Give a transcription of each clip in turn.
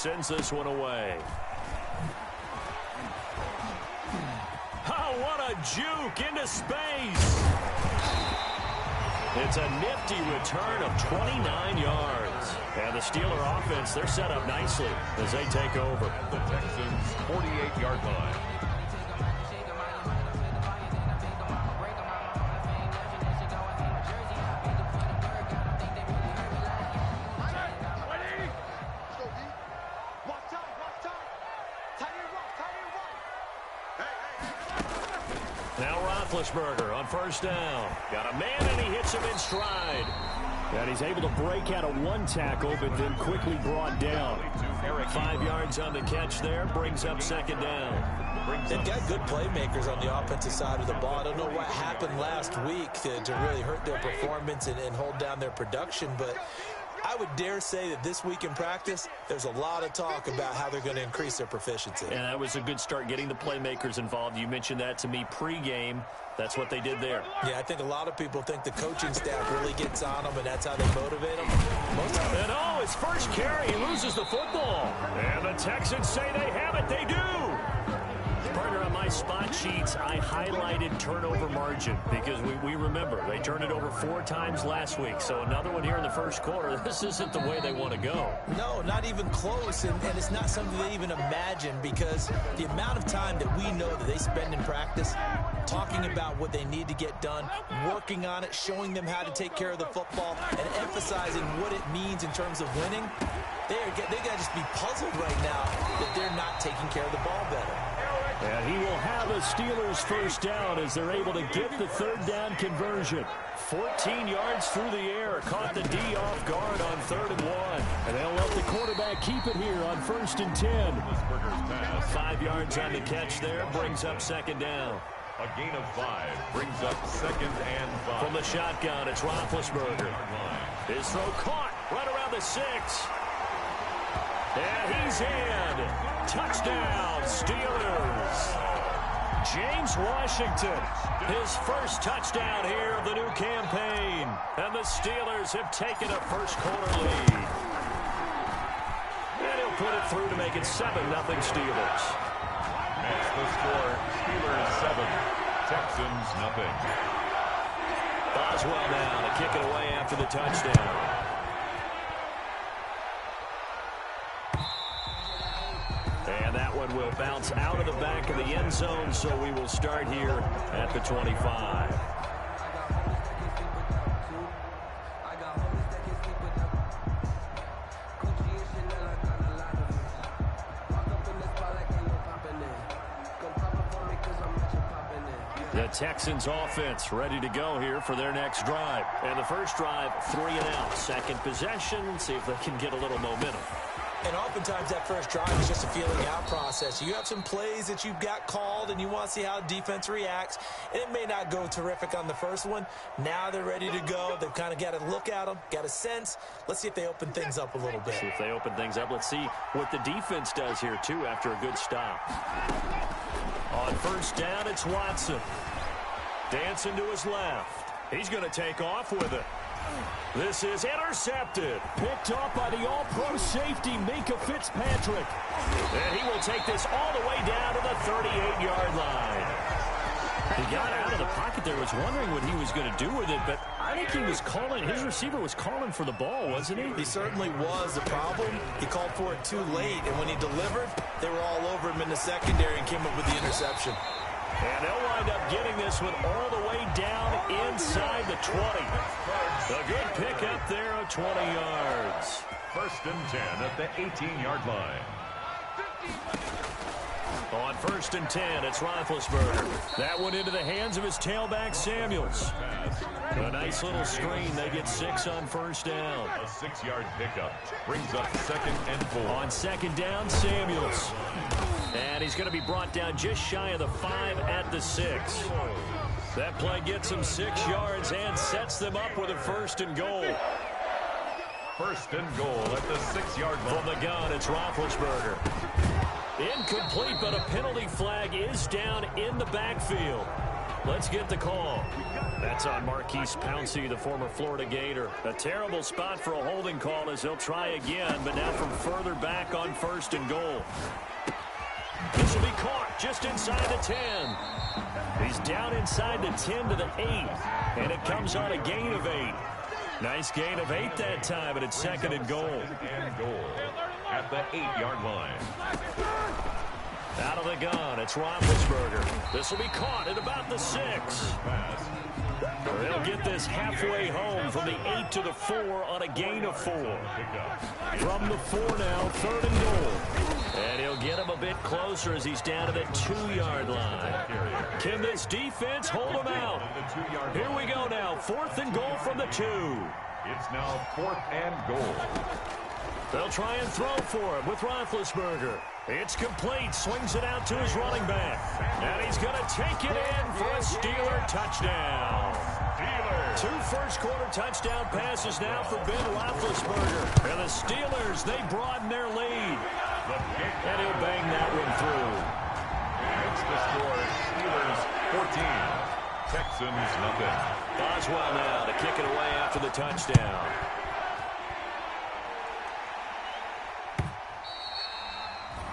sends this one away. Oh, what a juke into space. It's a nifty return of 29 yards. And the Steeler offense, they're set up nicely as they take over. The Texans' 48-yard line. Now Roethlisberger on first down. Got a man, and he hits him in stride. And he's able to break out of one tackle, but then quickly brought down. 5 yards on the catch there, brings up second down. They've got good playmakers on the offensive side of the ball. I don't know what happened last week to really hurt their performance and hold down their production, but I would dare say that this week in practice, there's a lot of talk about how they're going to increase their proficiency. And that was a good start, getting the playmakers involved. You mentioned that to me pregame. That's what they did there. Yeah, I think a lot of people think the coaching staff really gets on them, and that's how they motivate them. And oh, his first carry, he loses the football. And the Texans say they have it. They do. Partner, on my spot sheets, I highlighted turnover margin because we remember they turned it over 4 times last week. So another one here in the first quarter. This isn't the way they want to go. No, not even close, and it's not something they even imagine, because the amount of time that we know that they spend in practice talking about what they need to get done, working on it, showing them how to take care of the football, and emphasizing what it means in terms of winning, they got to just be puzzled right now that they're not taking care of the ball better. And he will have a Steelers first down as they're able to get the third down conversion. 14 yards through the air. Caught the D off guard on 3rd and 1. And they'll let the quarterback keep it here on 1st and 10. 5 yards on the catch there. Brings up second down. A gain of 5 brings up 2nd and 5. From the shotgun, it's Roethlisberger. His throw caught right around the 6. And he's in. Touchdown, Steelers. James Washington, his first touchdown here of the new campaign. And the Steelers have taken a first quarter lead. And he'll put it through to make it 7-0 Steelers. That's the score. Steelers 7, Texans nothing. Boswell now to kick it away after the touchdown. And that one will bounce out of the back of the end zone, so we will start here at the 25. The Texans offense ready to go here for their next drive. And the first drive, 3 and out. Second possession, see if they can get a little momentum. And oftentimes that first drive is just a feeling out process. You have some plays that you've got called and you want to see how defense reacts. And it may not go terrific on the first one. Now they're ready to go. They've kind of got to look at them, got a sense. Let's see if they open things up a little bit. See if they open things up. Let's see what the defense does here, too, after a good stop. On first down, it's Watson. Dancing to his left. He's going to take off with it. This is intercepted. Picked off by the all-pro safety, Minkah Fitzpatrick. And he will take this all the way down to the 38-yard line. He got out of the pocket there, was wondering what he was going to do with it, but I think he was calling, his receiver was calling for the ball, wasn't he? He certainly was. The problem, he called for it too late, and when he delivered, they were all over him in the secondary and came up with the interception. And they'll wind up getting this one all the way down inside the 20. A good pickup there of 20 yards. 1st and 10 at the 18-yard line. On 1st and 10, it's Roethlisberger. That one into the hands of his tailback, Samuels. A nice little screen. They get 6 on first down. A 6-yard pickup brings up 2nd and 4. On 2nd down, Samuels. And he's going to be brought down just shy of the 5 at the 6. That play gets him 6 yards and sets them up with a 1st and goal. 1st and goal at the 6-yard line. From the gun, it's Roethlisberger. Incomplete, but a penalty flag is down in the backfield. Let's get the call. That's on Marquise Pouncey, the former Florida Gator. A terrible spot for a holding call as he'll try again, but now from further back on 1st and goal. This will be caught just inside the 10. He's down inside the 10 to the 8, and it comes on a gain of 8. Nice gain of 8 that time, but it's 2nd and goal. And goal at the 8-yard line. Out of the gun, it's Roethlisberger. This will be caught at about the 6. They'll get this halfway home from the 8 to the 4 on a gain of 4. From the 4 now, 3rd and goal. And he'll get him a bit closer as he's down to the 2-yard line. Can this defense hold him out? Here we go now, 4th and goal from the 2. It's now 4th and goal. They'll try and throw for it with Roethlisberger. It's complete. Swings it out to his running back. And he's going to take it in for a Steeler touchdown. Two first-quarter touchdown passes now for Ben Roethlisberger. And the Steelers, they broaden their lead. And he'll bang that one through. It's the score. Steelers 14. Texans nothing. Boswell now to kick it away after the touchdown.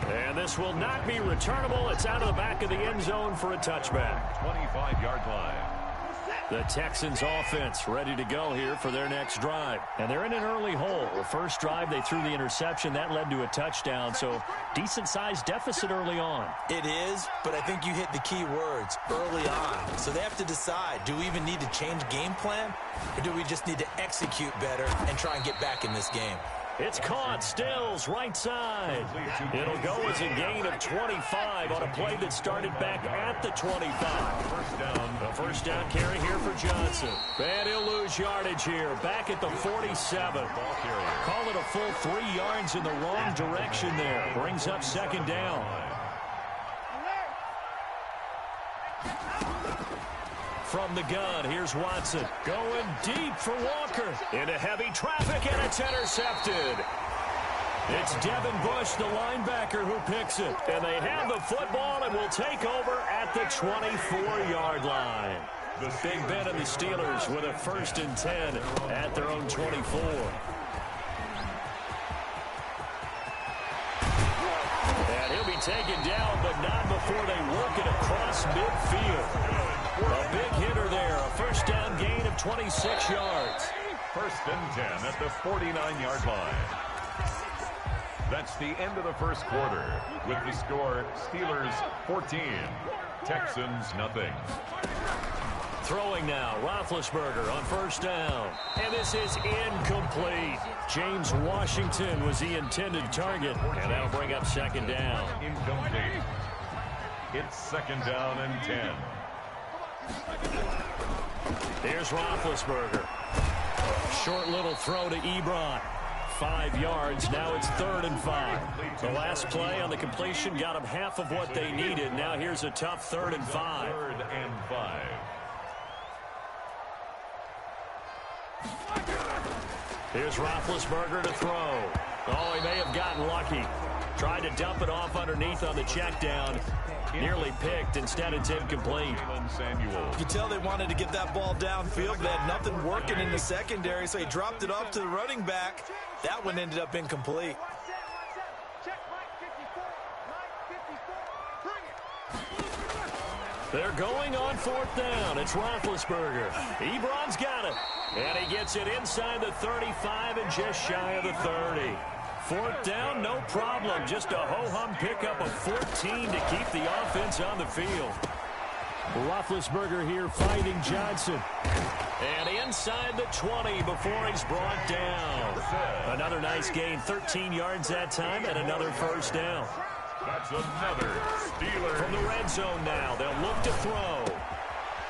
And this will not be returnable. It's out of the back of the end zone for a touchback. 25-yard line. The Texans offense ready to go here for their next drive. And they're in an early hole. The first drive, they threw the interception. That led to a touchdown. So decent-sized deficit early on. It is, but I think you hit the key words, early on. So they have to decide, do we even need to change game plan? Or do we just need to execute better and try and get back in this game? It's caught. Stills, right side. It'll go as a gain of 25 on a play that started back at the 25. First down. The first down carry here for Johnson. And he'll lose yardage here. Back at the 47. Call it a full 3 yards in the wrong direction there. Brings up 2nd down. From the gun, here's Watson. Going deep for Walker. Into heavy traffic, and it's intercepted. It's Devin Bush, the linebacker, who picks it. And they have the football and will take over at the 24-yard line. Big Ben and the Steelers with a 1st and 10 at their own 24. And he'll be taken down, but not before they work it across midfield. A big hitter there, a first down gain of 26 yards. 1st and 10 at the 49-yard line. That's the end of the first quarter with the score Steelers 14, Texans nothing. Throwing now, Roethlisberger on 1st down. And this is incomplete. James Washington was the intended target, and that'll bring up 2nd down. Incomplete. It's 2nd down and 10. Here's Roethlisberger. Short little throw to Ebron. 5 yards. Now it's 3rd and 5. The last play on the completion got them half of what they needed. Now here's a tough 3rd and 5. 3rd and 5. Here's Roethlisberger to throw. Oh, he may have gotten lucky. Tried to dump it off underneath on the check down. Nearly picked. Instead, it's incomplete. You can tell they wanted to get that ball downfield. They had nothing working in the secondary, so he dropped it off to the running back. That one ended up incomplete. They're going on 4th down. It's Roethlisberger. Ebron's got it. And he gets it inside the 35 and just shy of the 30. 4th down, no problem. Just a ho-hum pickup of 14 to keep the offense on the field. Roethlisberger here fighting Johnson. And inside the 20 before he's brought down. Another nice gain, 13 yards that time, and another 1st down. That's another Steelers. From the red zone now, they'll look to throw.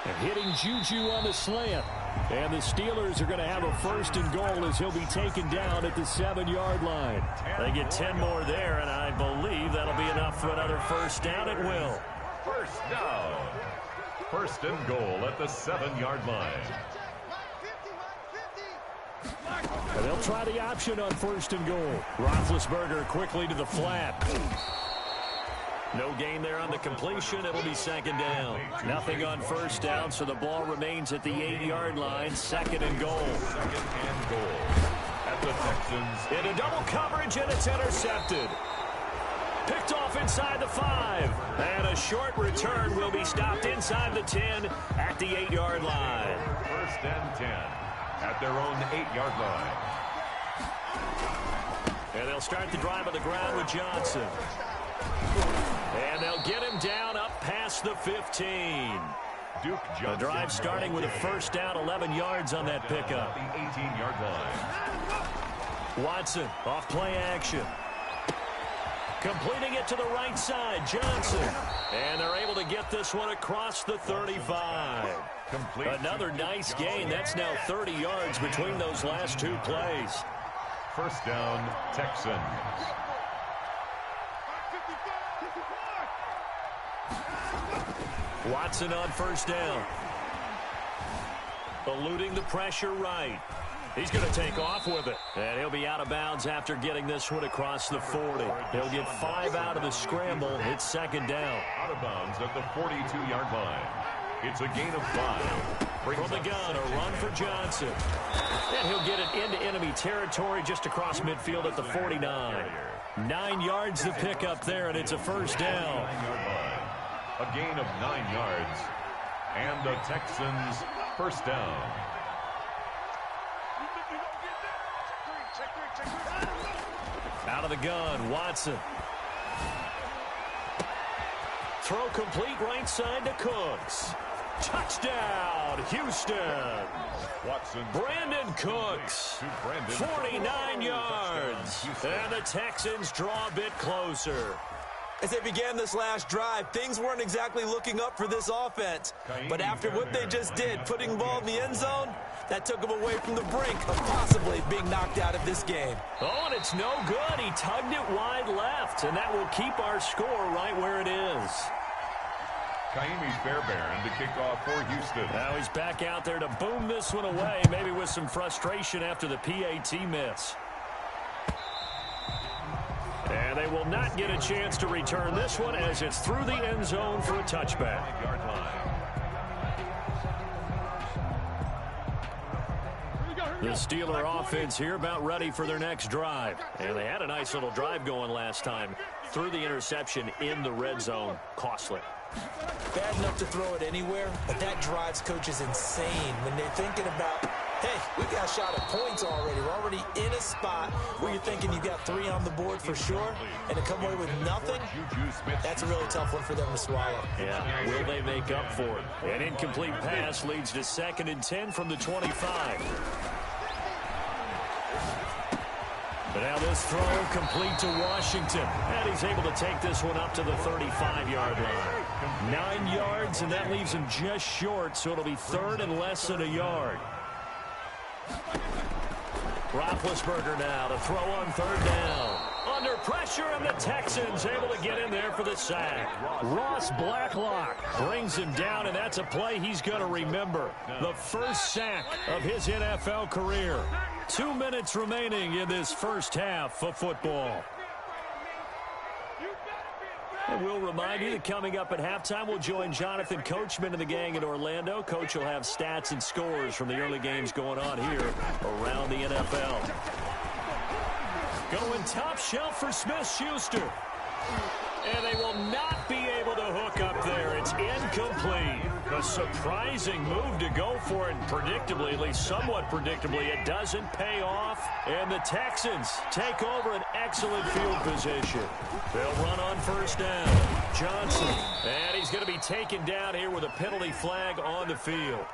And hitting Juju on the slant. And the Steelers are going to have a 1st and goal as he'll be taken down at the 7-yard line. They get 10 more there, and I believe that'll be enough for another 1st down. It will. 1st down. 1st and goal at the 7-yard line. And they'll try the option on 1st and goal. Roethlisberger quickly to the flat. No gain there on the completion. It'll be second down. Nothing on first down, so the ball remains at the 8-yard line. Second and goal. Second and goal at the Texans. Into double coverage, and it's intercepted. Picked off inside the 5. And a short return will be stopped inside the 10 at the 8-yard line. First and 10 at their own 8-yard line. And they'll start the drive on the ground with Johnson. And they'll get him down up past the 15. Duke Johnson. The drive starting with a first down, 11 yards on that pickup. The 18-yard line. Watson off play action. Completing it to the right side, Johnson. And they're able to get this one across the 35. Complete. Another nice gain. That's now 30 yards between those last two plays. First down, Texans. Watson on first down. Eluding the pressure right. He's going to take off with it. And he'll be out of bounds after getting this one across the 40. He'll get 5 out of the scramble. It's second down. Out of bounds at the 42-yard line. It's a gain of 5. From the gun, a run for Johnson. And he'll get it into enemy territory just across midfield at the 49. 9 yards to pick up there, and it's a first down. A gain of 9 yards. And the Texans first down. Out of the gun, Watson. Throw complete right side to Cooks. Touchdown, Houston. Watson. Brandon Cooks. 49 yards. And the Texans draw a bit closer. As they began this last drive, things weren't exactly looking up for this offense. But after what they just did, putting the ball in the end zone, that took them away from the brink of possibly being knocked out of this game. Oh, and it's no good. He tugged it wide left, and that will keep our score right where it is. Kaimi Fairbairn to kick off for Houston. Now he's back out there to boom this one away, maybe with some frustration after the PAT miss. And they will not get a chance to return this one as it's through the end zone for a touchback. The Steeler offense here about ready for their next drive. And they had a nice little drive going last time. Threw the interception in the red zone. Costly. Bad enough to throw it anywhere, but that drives coaches insane when they're thinking about, hey, we got a shot at points already. We're already in a spot where you're thinking you got 3 on the board for sure, and to come away with nothing, that's a really tough one for them to swallow. Yeah, will they make up for it? An incomplete pass leads to 2nd and 10 from the 25. But now this throw complete to Washington. And he's able to take this one up to the 35-yard line. 9 yards, and that leaves him just short, so it'll be 3rd and less than a yard. Roethlisberger now to throw on 3rd down. Under pressure, and the Texans able to get in there for the sack. Ross Blacklock brings him down, and that's a play he's going to remember. The first sack of his NFL career. 2 minutes remaining in this first half of football. And we'll remind you that coming up at halftime, we'll join Jonathan Coachman and the gang in Orlando. Coach will have stats and scores from the early games going on here around the NFL. Going top shelf for Smith-Schuster. And they will not be able to hook up there. It's incomplete. A surprising move to go for it. Predictably, at least somewhat predictably, it doesn't pay off. And the Texans take over an excellent field position. They'll run on first down. Johnson. And he's going to be taken down here with a penalty flag on the field.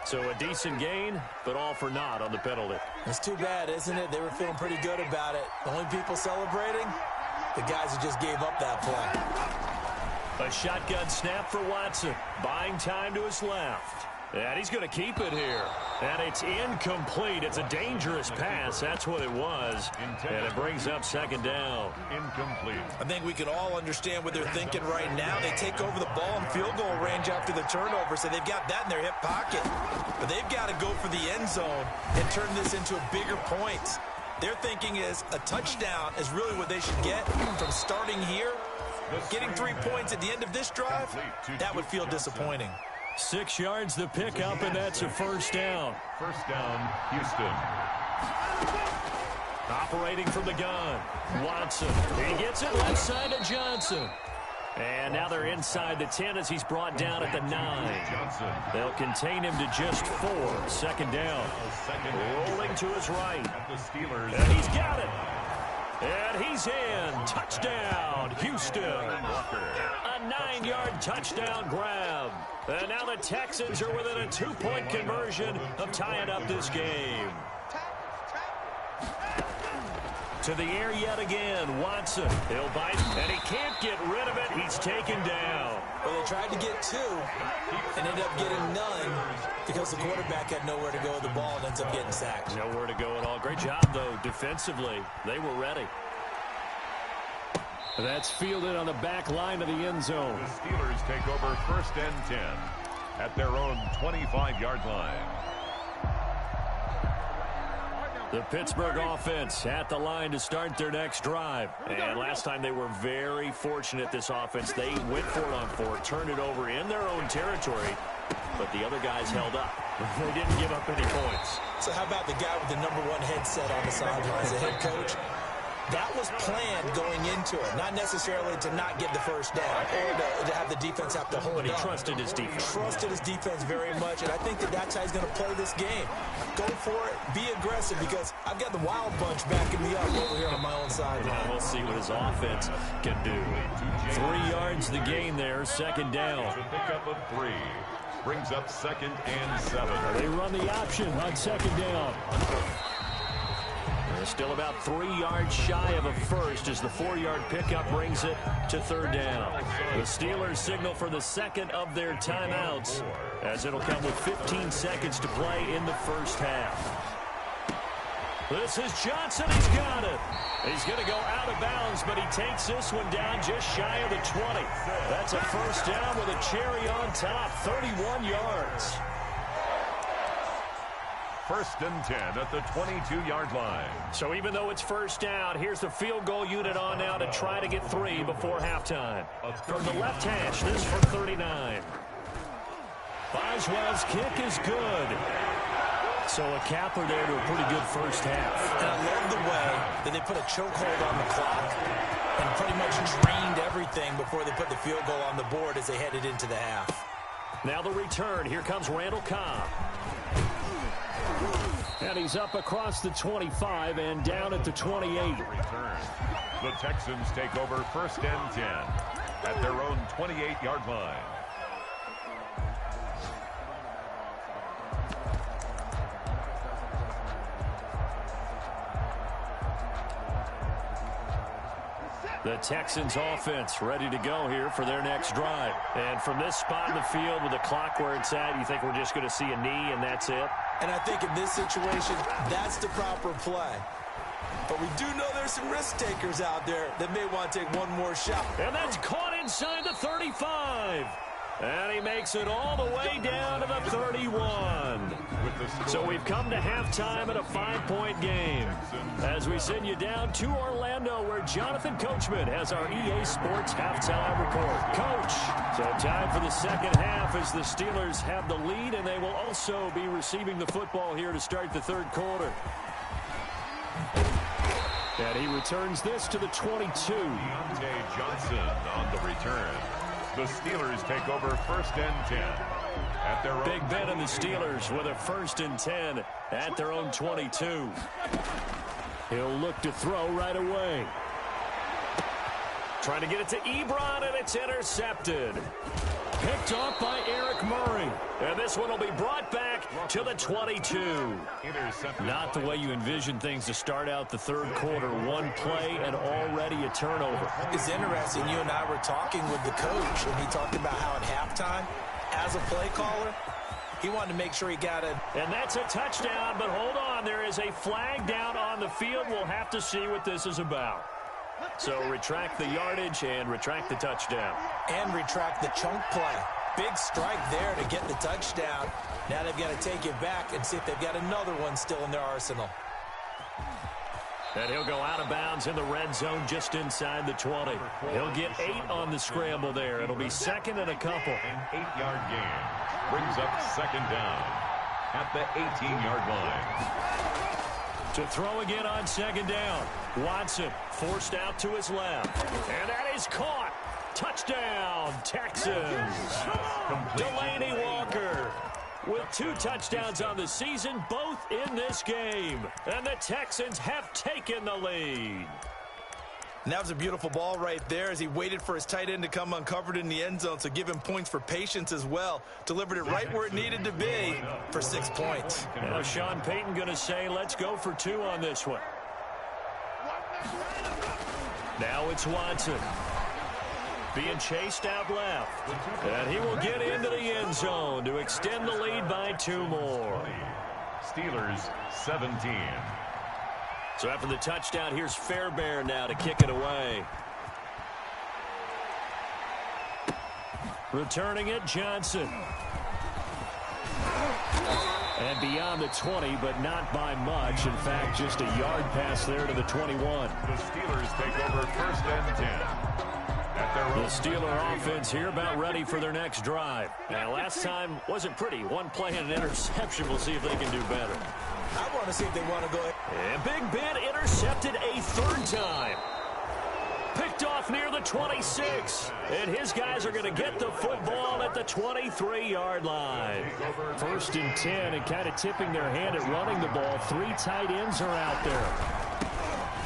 So a decent gain, but all for naught on the penalty. It's too bad, isn't it? They were feeling pretty good about it. The only people celebrating, the guys who just gave up that play. A shotgun snap for Watson. Buying time to his left. And he's going to keep it here. And it's incomplete. It's a dangerous pass. That's what it was. And it brings up 2nd down. Incomplete. I think we can all understand what they're thinking right now. They take over the ball in field goal range after the turnover, so they've got that in their hip pocket. But they've got to go for the end zone and turn this into a bigger point. Their thinking is a touchdown is really what they should get from starting here Getting 3 points at the end of this drive, that would feel disappointing. 6 yards the pickup, and that's a first down. First down, Houston. Operating from the gun, Watson. He gets it left side to Johnson. And now they're inside the 10 as he's brought down at the 9. Johnson. They'll contain him to just 4. Second down. Rolling to his right. The Steelers. And he's got it. And he's in. Touchdown, Houston. A 9-yard touchdown grab. And now the Texans are within a 2-point conversion of tying up this game. To the air yet again, Watson. He'll bite, and he can't get rid of it. He's taken down. Well, they tried to get 2 and ended up getting none because the quarterback had nowhere to go with the ball and ends up getting sacked. Nowhere to go at all. Great job, though, defensively. They were ready. That's fielded on the back line of the end zone. The Steelers take over first and 10 at their own 25-yard line. The Pittsburgh offense at the line to start their next drive. And last time they were very fortunate, this offense. They went for it on 4, turned it over in their own territory, but the other guys held up. They didn't give up any points. So how about the guy with the #1 headset on the sidelines, the head coach? That was planned going into it, not necessarily to not get the first down or to have the defense have to hold But he up. trusted his defense. Trusted his defense very much, and I think that's how he's going to play this game. Go for it, be aggressive, because I've got the wild bunch backing me up over here on my own sideline. Now we'll see what his offense can do. 3 yards the gain there, second down. The pickup of 3 brings up second and 7. They run the option on second down. They're still about 3 yards shy of a first as the 4-yard pickup brings it to third down. The Steelers signal for the second of their timeouts as it'll come with 15 seconds to play in the first half. This is Johnson. He's got it. He's going to go out of bounds, but he takes this one down just shy of the 20. That's a first down with a cherry on top, 31 yards. First and 10 at the 22-yard line. So even though it's first down, here's the field goal unit on now to try to get 3 before halftime. From the left hash, this from 39. Boswell's kick is good. So a capper there to a pretty good first half. And I love the way that they put a chokehold on the clock and pretty much drained everything before they put the field goal on the board as they headed into the half. Now the return. Here comes Randall Cobb. And he's up across the 25 and down at the 28. Return. The Texans take over first and 10 at their own 28-yard line. The Texans offense ready to go here for their next drive. And from this spot in the field with the clock where it's at, you think we're just going to see a knee and that's it? And I think in this situation, that's the proper play. But we do know there's some risk takers out there that may want to take one more shot. And that's caught inside the 35. And he makes it all the way down to the 31. So we've come to halftime at a 5-point game as we send you down to Orlando where Jonathan Coachman has our EA Sports halftime report. Coach, so time for the second half as the Steelers have the lead, and they will also be receiving the football here to start the third quarter. And he returns this to the 22. Deontay Johnson on the return. The Steelers take over first and 10 at their own. Big Ben and the Steelers with a first and 10 at their own 22. He'll look to throw right away. Trying to get it to Ebron, and it's intercepted. Picked off by Eric Murray. And this one will be brought back to the 22. Not the way you envision things to start out the third quarter. One play and already a turnover. It's interesting. You and I were talking with the coach, and he talked about how at halftime, as a play caller, he wanted to make sure he got it. And that's a touchdown, but hold on. There is a flag down on the field. We'll have to see what this is about. So retract the yardage and retract the touchdown. And retract the chunk play. Big strike there to get the touchdown. Now they've got to take it back and see if they've got another one still in their arsenal. And he'll go out of bounds in the red zone just inside the 20. He'll get 8 on the scramble there. It'll be second and a couple. An 8-yard gain brings up second down at the 18-yard line. To throw again on second down. Watson forced out to his left. And that is caught. Touchdown, Texans. Delaney Walker with 2 touchdowns on the season, both in this game. And the Texans have taken the lead. And that was a beautiful ball right there as he waited for his tight end to come uncovered in the end zone, so give him points for patience as well. Delivered it right where it needed to be for 6 points. Now Sean Payton going to say, let's go for 2 on this one. Now it's Watson. Being chased out left. And he will get into the end zone to extend the lead by 2 more. Steelers 17. So after the touchdown, here's Fairbairn now to kick it away. Returning it, Johnson. And beyond the 20, but not by much. In fact, just a yard pass there to the 21. The Steelers take over first and 10. The Steeler offense here about ready for their next drive. Now, last time wasn't pretty. 1 play and an interception. We'll see if they can do better. I want to see if they want to go ahead. And Big Ben intercepted a 3rd time. Picked off near the 26. And his guys are going to get the football at the 23-yard line. 1st and 10, and kind of tipping their hand at running the ball. 3 tight ends are out there.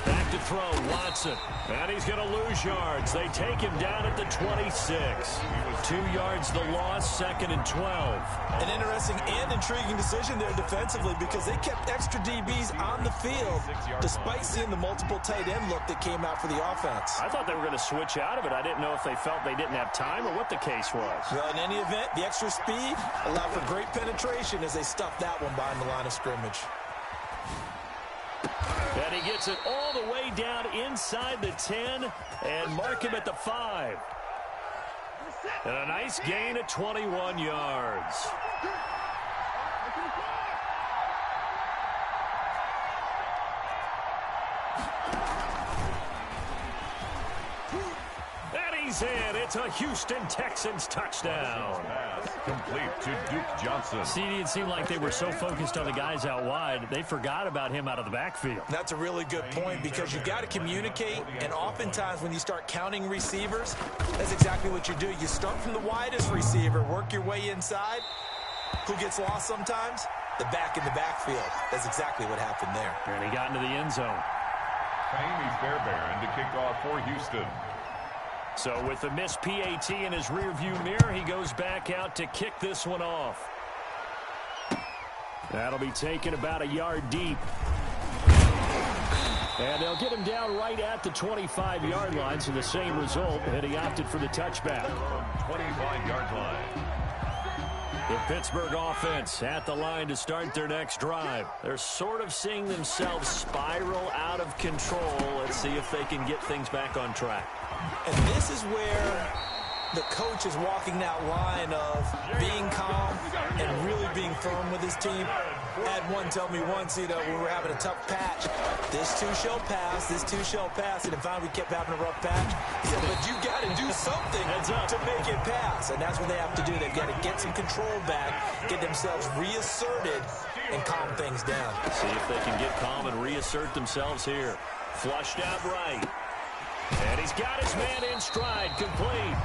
Back to throw, Watson. And he's going to lose yards. They take him down at the 26. 2 yards the loss, 2nd and 12. An interesting and intriguing decision there defensively because they kept extra DBs on the field despite seeing the multiple tight end look that came out for the offense. I thought they were going to switch out of it. I didn't know if they felt they didn't have time or what the case was. Well, in any event, the extra speed allowed for great penetration as they stuffed that one behind the line of scrimmage. And he gets it all the way down inside the 10 and mark him at the 5. And a nice gain of 21 yards. And he's in. It's a Houston Texans touchdown. Complete to Duke Johnson. See, it seemed like they were so focused on the guys out wide, they forgot about him out of the backfield. That's a really good point because you've got to communicate, and oftentimes when you start counting receivers, that's exactly what you do. You start from the widest receiver, work your way inside. Who gets lost sometimes? The back in the backfield. That's exactly what happened there. And he got into the end zone. Kaimi Fairbairn to kick off for Houston. So with the missed PAT in his rearview mirror, he goes back out to kick this one off. That'll be taken about a yard deep. And they'll get him down right at the 25-yard line, so the same result, and he opted for the touchback. 25-yard line. The Pittsburgh offense at the line to start their next drive. They're sort of seeing themselves spiral out of control. Let's see if they can get things back on track. And this is where the coach is walking that line of being calm and really being firm with his team. I had one tell me once, when we were having a tough patch, this too shall pass, this too shall pass, and finally we kept having a rough patch. He said, but you got to do something to make it pass, and that's what they have to do. They've got to get some control back, get themselves reasserted, and calm things down. See if they can get calm and reassert themselves here. Flushed out right. And he's got his man in stride, complete.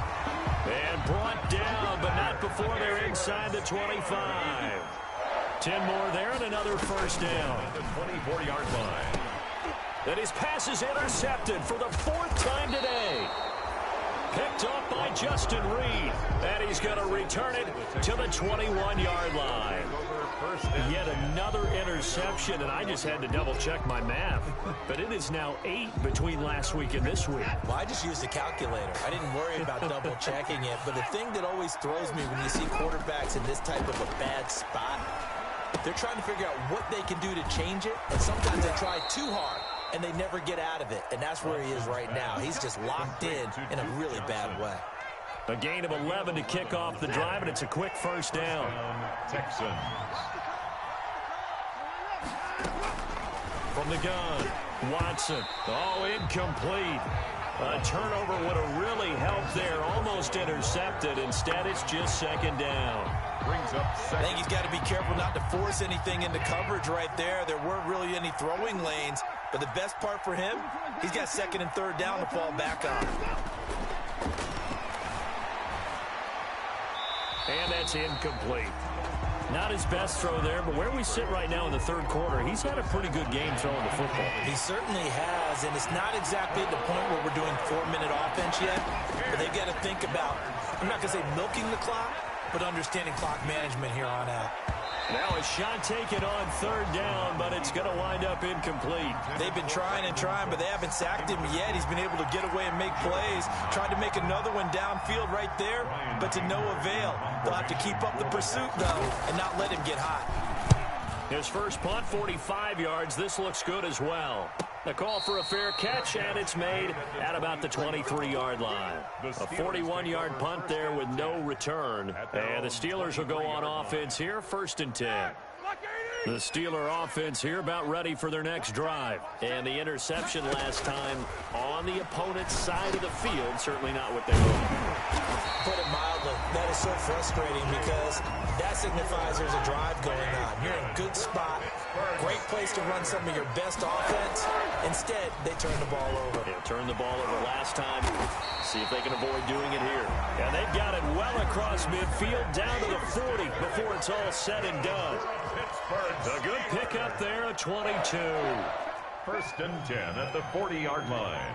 And brought down, but not before they're inside the 25. 10 more there and another first down. At the 24-yard line. And his pass is intercepted for the 4th time today. Picked up by Justin Reed. And he's going to return it to the 21-yard line. Yet another interception, and I just had to double-check my math. But it is now 8 between last week and this week. Well, I just used a calculator. I didn't worry about double-checking it. But the thing that always throws me when you see quarterbacks in this type of a bad spot, they're trying to figure out what they can do to change it. And sometimes they try too hard, and they never get out of it. And that's where he is right now. He's just locked in a really bad way. A gain of 11 to kick off the drive, and it's a quick first down. Texans. From the gun, Watson. Oh, incomplete. A turnover would have really helped there. Almost intercepted. Instead, it's just second down. Brings up second. I think he's got to be careful not to force anything into coverage right there. There weren't really any throwing lanes. But the best part for him, he's got second and third down to fall back on. And that's incomplete. Not his best throw there, but where we sit right now in the third quarter, he's had a pretty good game throwing the football. He certainly has, and it's not exactly at the point where we're doing 4-minute offense yet, but they've got to think about, I'm not going to say milking the clock, but understanding clock management here on out. Now a shot taken on third down, but it's going to wind up incomplete. They've been trying and trying, but they haven't sacked him yet. He's been able to get away and make plays. Tried to make another one downfield right there, but to no avail. They'll have to keep up the pursuit, though, and not let him get hot. His first punt, 45 yards. This looks good as well. The call for a fair catch, and it's made at about the 23-yard line. A 41-yard punt there with no return. And the Steelers will go on offense here, 1st and 10. The Steeler offense here about ready for their next drive. And the interception last time on the opponent's side of the field, certainly not what they wanted. Put it mildly, that is so frustrating because that signifies there's a drive going on. You're in a good spot, great place to run some of your best offense. Instead, they turn the ball over. Yeah, turned the ball over last time. See if they can avoid doing it here. And they've got it well across midfield down to the 40 before it's all said and done. A good pickup there at 22. 1st and 10 at the 40-yard line.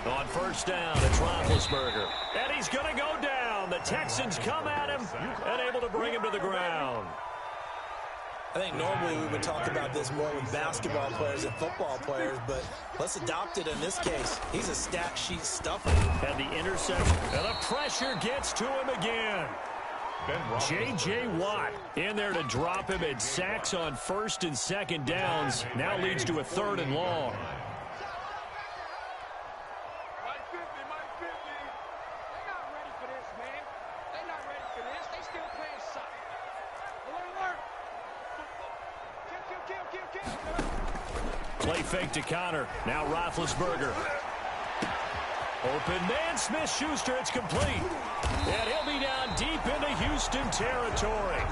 On 1st down, it's Roethlisberger. And he's going to go down. The Texans come at him and able to bring him to the ground. I think normally we would talk about this more with basketball players and football players, but let's adopt it in this case. He's a stat sheet stuffer. And the interception. And the pressure gets to him again. J.J. Watt in there to drop him, and sacks on 1st and 2nd downs. Now leads to a 3rd and long. Play fake to Connor. Now Roethlisberger. Open man, Smith-Schuster. It's complete. And he'll be down deep into Houston territory.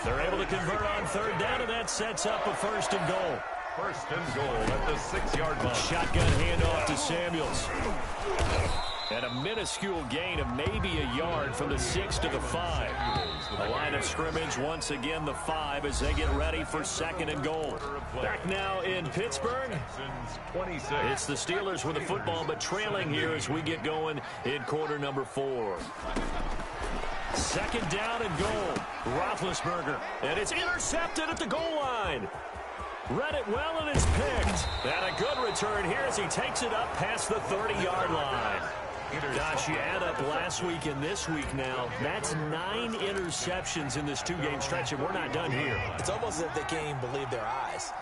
They're able to convert on 3rd down, and that sets up a 1st and goal. 1st and goal at the 6-yard line. Shotgun handoff to Samuels. And a minuscule gain of maybe a yard from the 6 to the 5. The line of scrimmage, once again, the 5 as they get ready for 2nd and goal. Back now in Pittsburgh. It's the Steelers with the football, but trailing here as we get going in quarter number 4. 2nd down and goal. Roethlisberger. And it's intercepted at the goal line. Read it well and it's picked. And a good return here as he takes it up past the 30-yard line. Gosh, you add up last week and this week now. That's 9 interceptions in this 2-game stretch, and we're not done here. It's almost as if they can't even believe their eyes.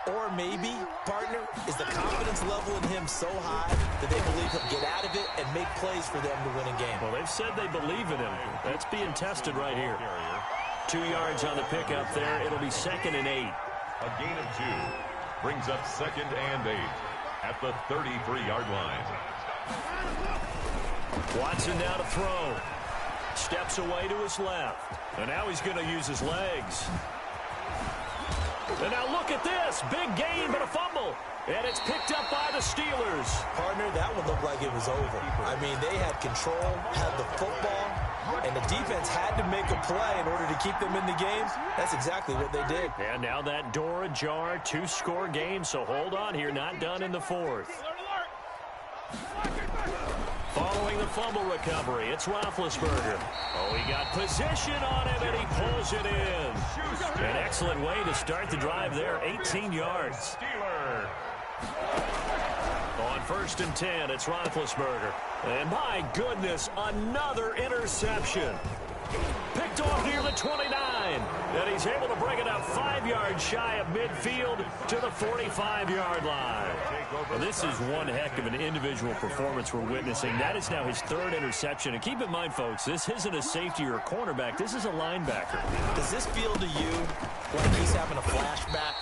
Or maybe, partner, is the confidence level in him so high that they believe he'll get out of it and make plays for them to win a game. Well, they've said they believe in him. That's being tested right here. 2 yards on the pickup there. It'll be 2nd and 8. A gain of 2 brings up 2nd and 8 at the 33-yard line. Watson now to throw. Steps away to his left. And now he's going to use his legs. And now look at this. Big gain, but a fumble. And it's picked up by the Steelers. Partner, that one looked like it was over. I mean, they had control, had the football, and the defense had to make a play in order to keep them in the game. That's exactly what they did. And now that door ajar, 2-score game, so hold on here. Not done in the 4th. Following the fumble recovery, it's Roethlisberger. Oh, he got position on him, and he pulls it in. An excellent way to start the drive there, 18 yards. On 1st and 10, it's Roethlisberger. And my goodness, another interception. Picked off near the 29. line. And he's able to bring it up 5 yards shy of midfield to the 45-yard line. Well, this is one heck of an individual performance we're witnessing. That is now his 3rd interception. And keep in mind, folks, this isn't a safety or a cornerback. This is a linebacker. Does this feel to you like he's having a flashback?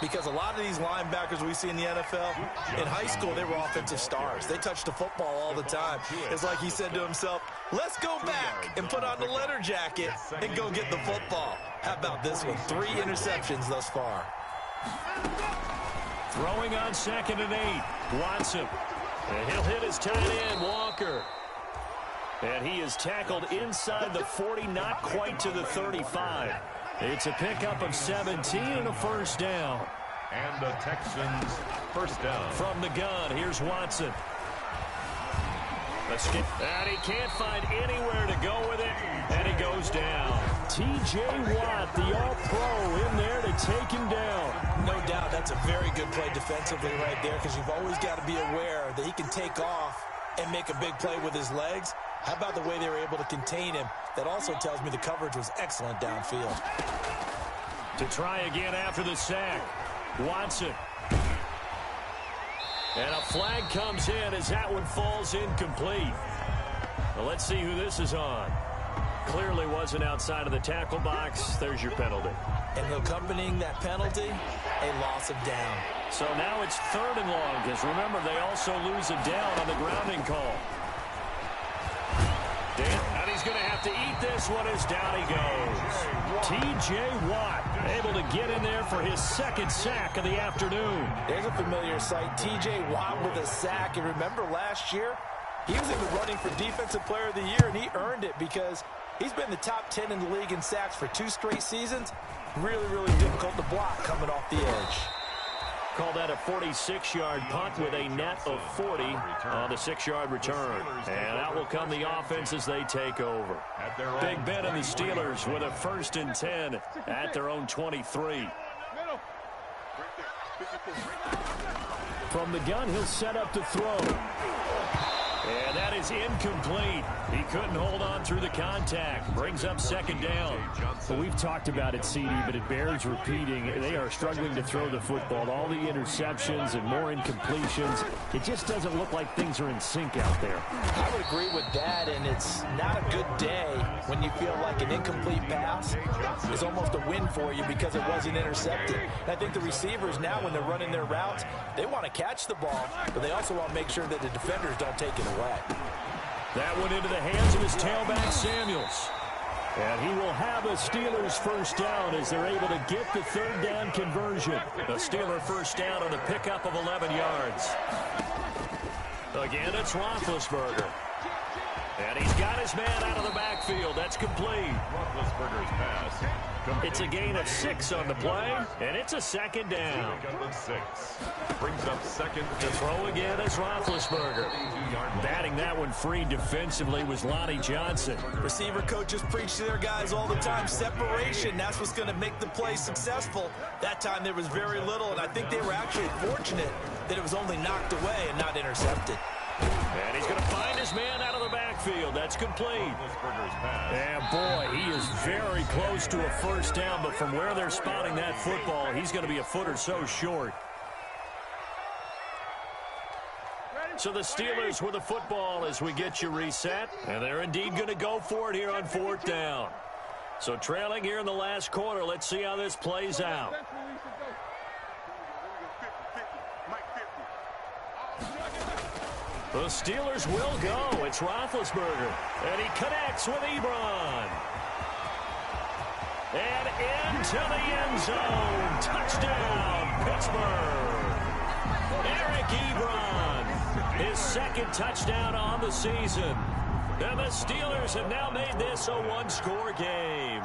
Because a lot of these linebackers we see in the NFL, in high school, they were offensive stars. They touched the football all the time. It's like he said to himself, let's go back and put on the leather jacket and go get the football. How about this one? 3 interceptions thus far. Throwing on 2nd and 8. Watson. And he'll hit his tight end, Walker. And he is tackled inside the 40, not quite to the 35. It's a pickup of 17 and a 1st down. And the Texans 1st down. From the gun, here's Watson. And he can't find anywhere to go with it, and he goes down. T.J. Watt, the all-pro, in there to take him down. No doubt that's a very good play defensively right there, because you've always got to be aware that he can take off and make a big play with his legs. How about the way they were able to contain him? That also tells me the coverage was excellent downfield. To try again after the sack, Watson. And a flag comes in as that one falls incomplete. Well, let's see who this is on. Clearly wasn't outside of the tackle box. There's your penalty. And accompanying that penalty, a loss of down. So now it's 3rd and long, because remember, they also lose a down on the grounding call. And he's going to have to eat this one as down he goes. T.J. Watt able to get in there for his 2nd sack of the afternoon. There's a familiar sight. T.J. Watt with a sack. And remember last year, he was in the running for Defensive Player of the Year, and he earned it because he's been the top 10 in the league in sacks for 2 straight seasons. Really, really difficult to block coming off the edge. Call that a 46-yard punt with a net of 40 on the 6-yard return. And out will come the offense as they take over. Big Ben and the Steelers with a 1st and 10 at their own 23. From the gun, he'll set up to throw. And that is incomplete. He couldn't hold on through the contact. Brings up 2nd down. Well, we've talked about it, CD, but it bears repeating. They are struggling to throw the football. All the interceptions and more incompletions. It just doesn't look like things are in sync out there. I would agree with that, and it's not a good day when you feel like an incomplete pass is almost a win for you because it wasn't intercepted. And I think the receivers now, when they're running their routes, they want to catch the ball, but they also want to make sure that the defenders don't take it away. That one into the hands of his tailback, Samuels. And he will have a Steelers 1st down as they're able to get the 3rd down conversion. A Steeler 1st down on a pickup of 11 yards. Again, it's Roethlisberger. And he's got his man out of the backfield. That's complete. Roethlisberger's pass. It's a gain of 6 on the play, and it's a 2nd down. 6. Brings up 2nd. To throw again is Roethlisberger. Batting that one free defensively was Lonnie Johnson. Receiver coaches preach to their guys all the time. Separation, that's what's going to make the play successful. That time there was very little, and I think they were actually fortunate that it was only knocked away and not intercepted. And he's going to find his man out of the backfield. That's complete. And boy, he is very close to a 1st down, but from where they're spotting that football, he's going to be a foot or so short. So the Steelers with the football as we get you reset. And they're indeed going to go for it here on 4th down. So trailing here in the last quarter, let's see how this plays out. The Steelers will go. It's Roethlisberger. And he connects with Ebron. And into the end zone. Touchdown, Pittsburgh. Eric Ebron. His 2nd touchdown on the season. And the Steelers have now made this a 1-score game.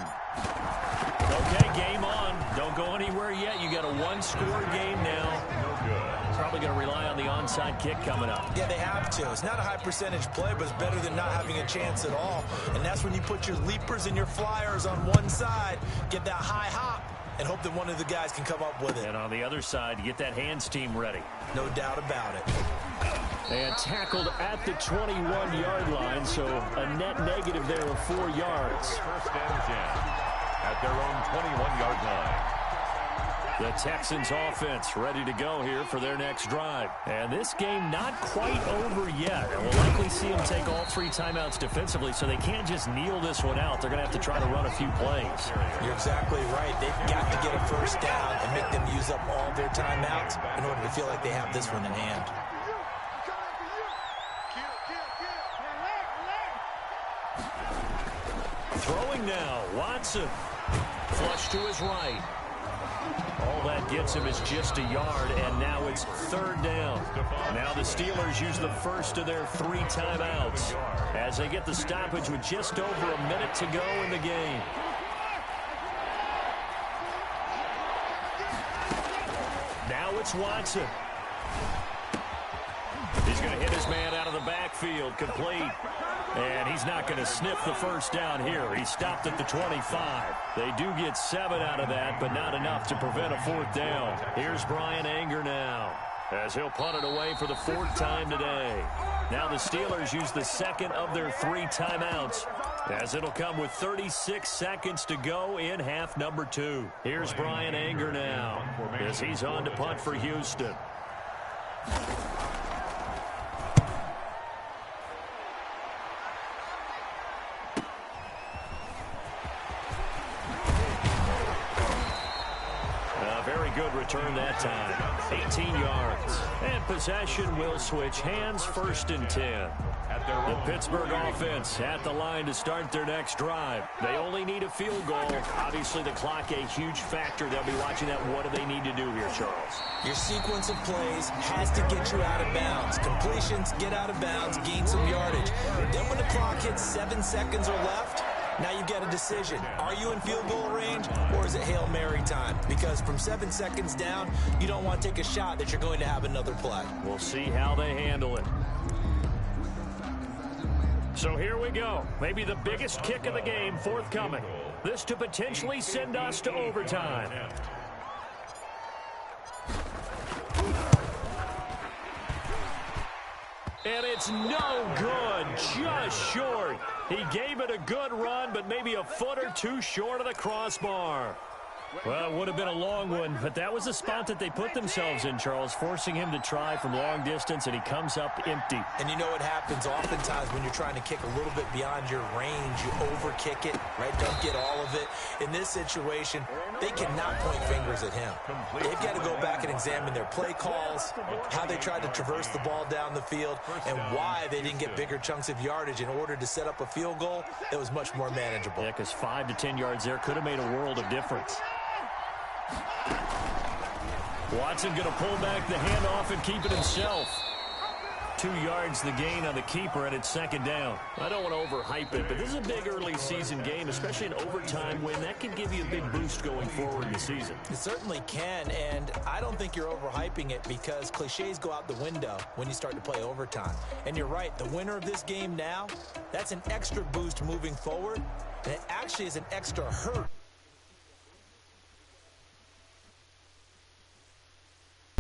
Okay, game on. Don't go anywhere yet. You got a 1-score game now. No good. Probably going to rely on the onside kick coming up. Yeah, they have to. It's not a high percentage play, but it's better than not having a chance at all. And that's when you put your leapers and your flyers on one side, get that high hop, and hope that one of the guys can come up with it. And on the other side, get that hands team ready. No doubt about it. And tackled at the 21-yard line, so a net negative there of 4 yards. 1st and 10. at their own 21-yard line. The Texans offense ready to go here for their next drive. And this game not quite over yet. And we'll likely see them take all 3 timeouts defensively, so they can't just kneel this one out. They're going to have to try to run a few plays. You're exactly right. They've got to get a first down and make them use up all their timeouts in order to feel like they have this one in hand. Throwing now, Watson. Flush to his right. All that gets him is just a yard, and now it's 3rd down. Now the Steelers use the first of their 3 timeouts as they get the stoppage with just over a minute to go in the game. Now it's Watson. He's going to hit his man out of the backfield, complete. And he's not going to sniff the first down here. He stopped at the 25. They do get 7 out of that, but not enough to prevent a 4th down. Here's Brian Anger now, as he'll punt it away for the 4th time today. Now the Steelers use the second of their 3 timeouts, as it'll come with 36 seconds to go in half number 2. Here's Brian Anger now, as he's on to punt for Houston. Good return that time. 18 yards. And possession will switch hands, 1st and 10. The Pittsburgh offense at the line to start their next drive. They only need a field goal. Obviously, the clock a huge factor. They'll be watching that. What do they need to do here, Charles? Your sequence of plays has to get you out of bounds. Completions, get out of bounds, gain some yardage. Then when the clock hits 7 seconds or left, now you get a decision. Are you in field goal range, or is it Hail Mary time? Because from 7 seconds down, you don't want to take a shot that you're going to have another play. We'll see how they handle it. So here we go. Maybe the biggest kick of the game forthcoming. This to potentially send us to overtime. And it's no good, just short. He gave it a good run, but maybe a foot or 2 short of the crossbar. Well, it would have been a long one, but that was the spot that they put themselves in, Charles, forcing him to try from long distance, and he comes up empty. And you know what happens oftentimes when you're trying to kick a little bit beyond your range, you overkick it, right? Don't get all of it. In this situation, they cannot point fingers at him. They've got to go back and examine their play calls, how they tried to traverse the ball down the field, and why they didn't get bigger chunks of yardage in order to set up a field goal that was much more manageable. Yeah, because 5 to 10 yards there could have made a world of difference. Watson going to pull back the handoff and keep it himself. 2 yards the gain on the keeper, and it's 2nd down. I don't want to overhype it, but this is a big early season game, especially an overtime win. That can give you a big boost going forward in the season. It certainly can, and I don't think you're overhyping it because cliches go out the window when you start to play overtime. And you're right, the winner of this game now, that's an extra boost moving forward, and it actually is an extra hurt